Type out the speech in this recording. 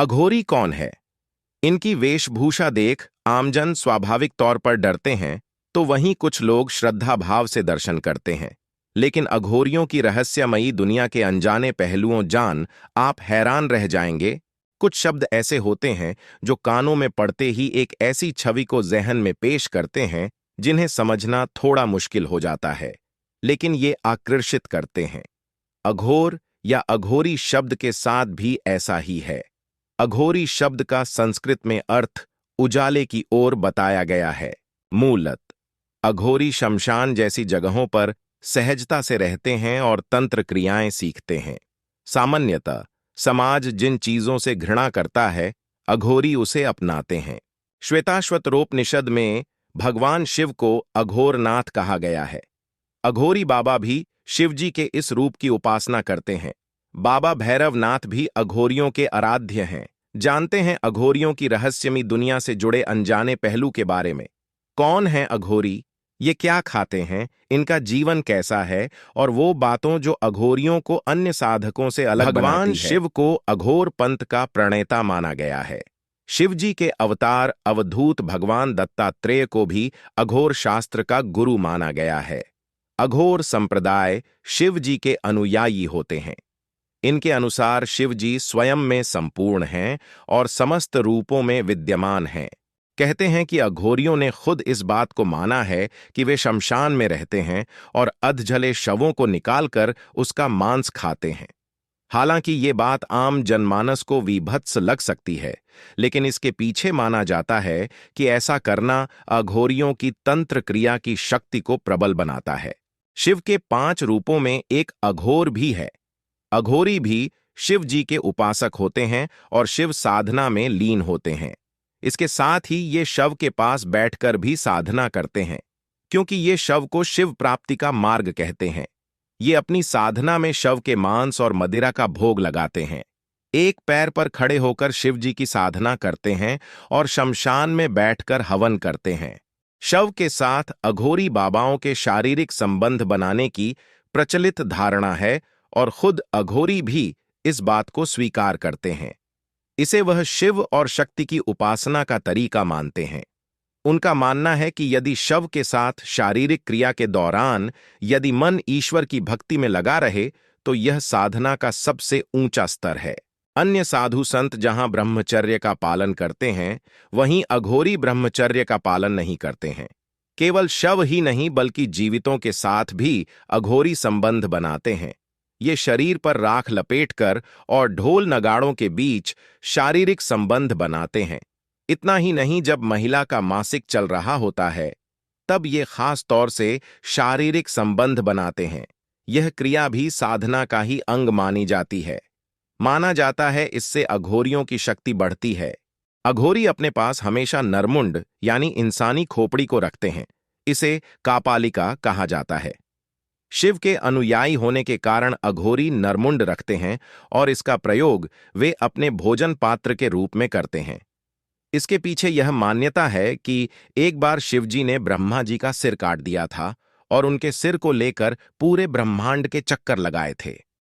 अघोरी कौन है? इनकी वेशभूषा देख आमजन स्वाभाविक तौर पर डरते हैं, तो वहीं कुछ लोग श्रद्धा भाव से दर्शन करते हैं। लेकिन अघोरियों की रहस्यमयी दुनिया के अनजाने पहलुओं जान आप हैरान रह जाएंगे। कुछ शब्द ऐसे होते हैं जो कानों में पड़ते ही एक ऐसी छवि को ज़हन में पेश करते हैं जिन्हें समझना थोड़ा मुश्किल हो जाता है, लेकिन ये आकर्षित करते हैं। अघोर या अघोरी शब्द के साथ भी ऐसा ही है। अघोरी शब्द का संस्कृत में अर्थ उजाले की ओर बताया गया है। मूलत अघोरी शमशान जैसी जगहों पर सहजता से रहते हैं और तंत्र क्रियाएं सीखते हैं। सामान्यतः समाज जिन चीजों से घृणा करता है, अघोरी उसे अपनाते हैं। श्वेताश्वतरोपनिषद में भगवान शिव को अघोरनाथ कहा गया है। अघोरी बाबा भी शिवजी के इस रूप की उपासना करते हैं। बाबा भैरवनाथ भी अघोरियों के आराध्य हैं। जानते हैं अघोरियों की रहस्यमयी दुनिया से जुड़े अनजाने पहलू के बारे में। कौन है अघोरी? ये क्या खाते हैं? इनका जीवन कैसा है? और वो बातों जो अघोरियों को अन्य साधकों से अलग बनाती है। भगवान शिव को अघोर पंथ का प्रणेता माना गया है। शिवजी के अवतार अवधूत भगवान दत्तात्रेय को भी अघोर शास्त्र का गुरु माना गया है। अघोर संप्रदाय शिवजी के अनुयायी होते हैं। इनके अनुसार शिवजी स्वयं में संपूर्ण हैं और समस्त रूपों में विद्यमान हैं। कहते हैं कि अघोरियों ने खुद इस बात को माना है कि वे शमशान में रहते हैं और अधजले शवों को निकालकर उसका मांस खाते हैं। हालांकि ये बात आम जनमानस को विभत्स लग सकती है, लेकिन इसके पीछे माना जाता है कि ऐसा करना अघोरियों की तंत्र क्रिया की शक्ति को प्रबल बनाता है। शिव के 5 रूपों में एक अघोर भी है। अघोरी भी शिव जी के उपासक होते हैं और शिव साधना में लीन होते हैं। इसके साथ ही ये शव के पास बैठकर भी साधना करते हैं, क्योंकि ये शव को शिव प्राप्ति का मार्ग कहते हैं। ये अपनी साधना में शव के मांस और मदिरा का भोग लगाते हैं। एक पैर पर खड़े होकर शिव जी की साधना करते हैं और शमशान में बैठकर हवन करते हैं। शव के साथ अघोरी बाबाओं के शारीरिक संबंध बनाने की प्रचलित धारणा है और खुद अघोरी भी इस बात को स्वीकार करते हैं। इसे वह शिव और शक्ति की उपासना का तरीका मानते हैं। उनका मानना है कि यदि शव के साथ शारीरिक क्रिया के दौरान यदि मन ईश्वर की भक्ति में लगा रहे, तो यह साधना का सबसे ऊंचा स्तर है। अन्य साधु संत जहां ब्रह्मचर्य का पालन करते हैं, वहीं अघोरी ब्रह्मचर्य का पालन नहीं करते हैं। केवल शव ही नहीं बल्कि जीवितों के साथ भी अघोरी संबंध बनाते हैं। ये शरीर पर राख लपेटकर और ढोल नगाड़ों के बीच शारीरिक संबंध बनाते हैं। इतना ही नहीं, जब महिला का मासिक चल रहा होता है, तब ये खास तौर से शारीरिक संबंध बनाते हैं। यह क्रिया भी साधना का ही अंग मानी जाती है। माना जाता है इससे अघोरियों की शक्ति बढ़ती है। अघोरी अपने पास हमेशा नरमुंड यानी इंसानी खोपड़ी को रखते हैं। इसे कापालिका कहा जाता है। शिव के अनुयायी होने के कारण अघोरी नरमुंड रखते हैं और इसका प्रयोग वे अपने भोजन पात्र के रूप में करते हैं। इसके पीछे यह मान्यता है कि एक बार शिवजी ने ब्रह्मा जी का सिर काट दिया था और उनके सिर को लेकर पूरे ब्रह्मांड के चक्कर लगाए थे।